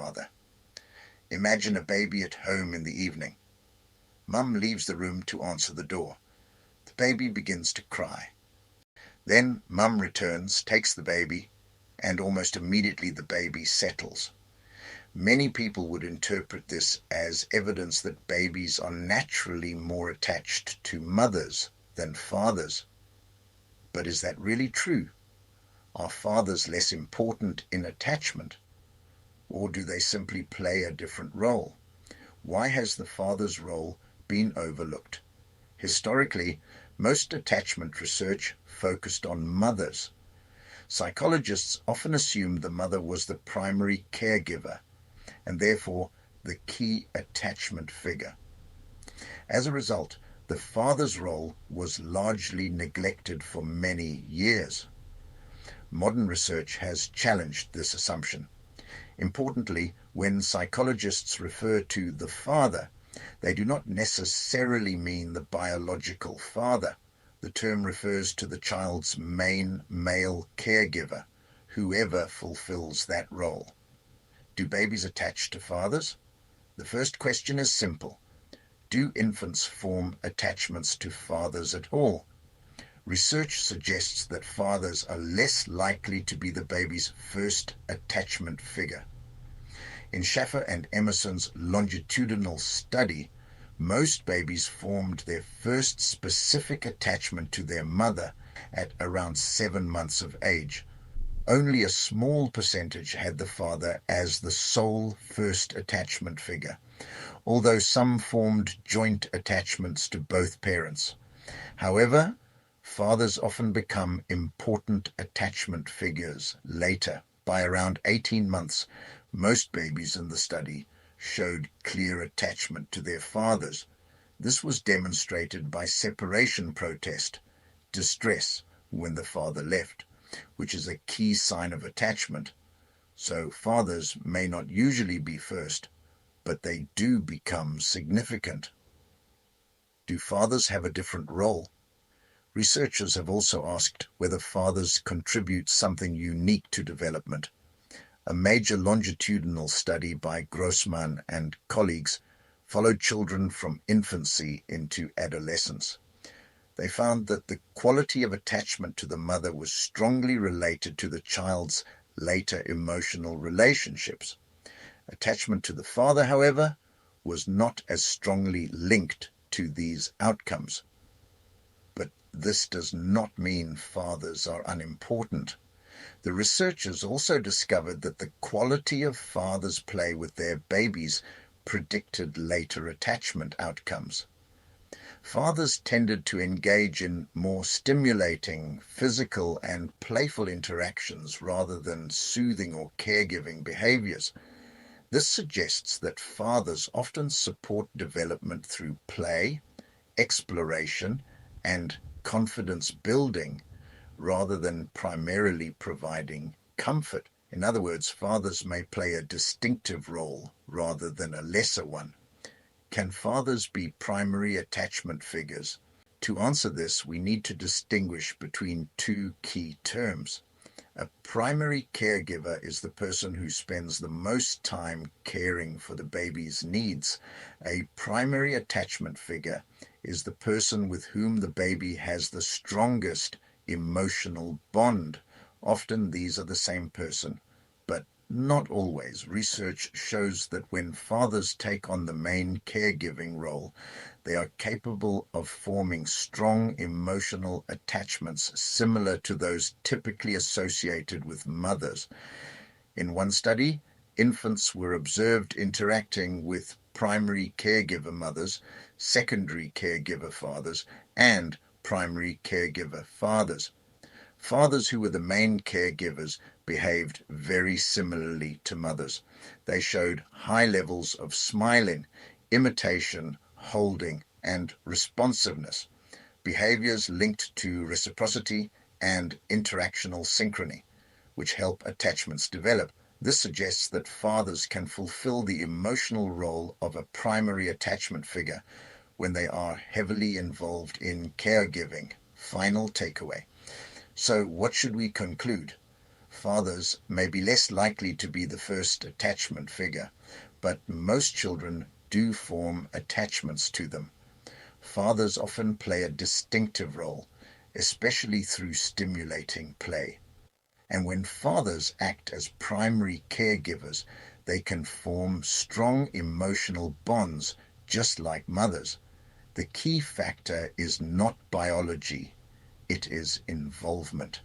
father. Imagine a baby at home in the evening. Mum leaves the room to answer the door. The baby begins to cry. Then Mum returns, takes the baby, and almost immediately the baby settles. Many people would interpret this as evidence that babies are naturally more attached to mothers than fathers. But is that really true? Are fathers less important in attachment? Or do they simply play a different role? Why has the father's role been overlooked? Historically, most attachment research focused on mothers. Psychologists often assumed the mother was the primary caregiver and therefore the key attachment figure. As a result, the father's role was largely neglected for many years. Modern research has challenged this assumption. Importantly, when psychologists refer to the father, they do not necessarily mean the biological father. The term refers to the child's main male caregiver, whoever fulfills that role. Do babies attach to fathers? The first question is simple. Do infants form attachments to fathers at all? Research suggests that fathers are less likely to be the baby's first attachment figure. In Schaffer and Emerson's longitudinal study, most babies formed their first specific attachment to their mother at around 7 months of age. Only a small percentage had the father as the sole first attachment figure, although some formed joint attachments to both parents. However, fathers often become important attachment figures later. By around 18 months, most babies in the study showed clear attachment to their fathers. This was demonstrated by separation protest, distress when the father left, which is a key sign of attachment. So fathers may not usually be first, but they do become significant. Do fathers have a different role? Researchers have also asked whether fathers contribute something unique to development. A major longitudinal study by Grossman and colleagues followed children from infancy into adolescence. They found that the quality of attachment to the mother was strongly related to the child's later emotional relationships. Attachment to the father, however, was not as strongly linked to these outcomes. But this does not mean fathers are unimportant. The researchers also discovered that the quality of fathers' play with their babies predicted later attachment outcomes. Fathers tended to engage in more stimulating, physical and playful interactions rather than soothing or caregiving behaviors. This suggests that fathers often support development through play, exploration, and confidence building, rather than primarily providing comfort. In other words, fathers may play a distinctive role rather than a lesser one. Can fathers be primary attachment figures? To answer this, we need to distinguish between two key terms. A primary caregiver is the person who spends the most time caring for the baby's needs. A primary attachment figure is the person with whom the baby has the strongest emotional bond. Often these are the same person, but not always. Research shows that when fathers take on the main caregiving role, they are capable of forming strong emotional attachments similar to those typically associated with mothers. In one study, infants were observed interacting with primary caregiver mothers, secondary caregiver fathers, and primary caregiver fathers. Fathers who were the main caregivers behaved very similarly to mothers. They showed high levels of smiling, imitation, holding, and responsiveness, behaviors linked to reciprocity and interactional synchrony, which help attachments develop. This suggests that fathers can fulfill the emotional role of a primary attachment figure when they are heavily involved in caregiving. Final takeaway. So what should we conclude? Fathers may be less likely to be the first attachment figure, but most children do form attachments to them. Fathers often play a distinctive role, especially through stimulating play. And when fathers act as primary caregivers, they can form strong emotional bonds just like mothers. The key factor is not biology, it is involvement.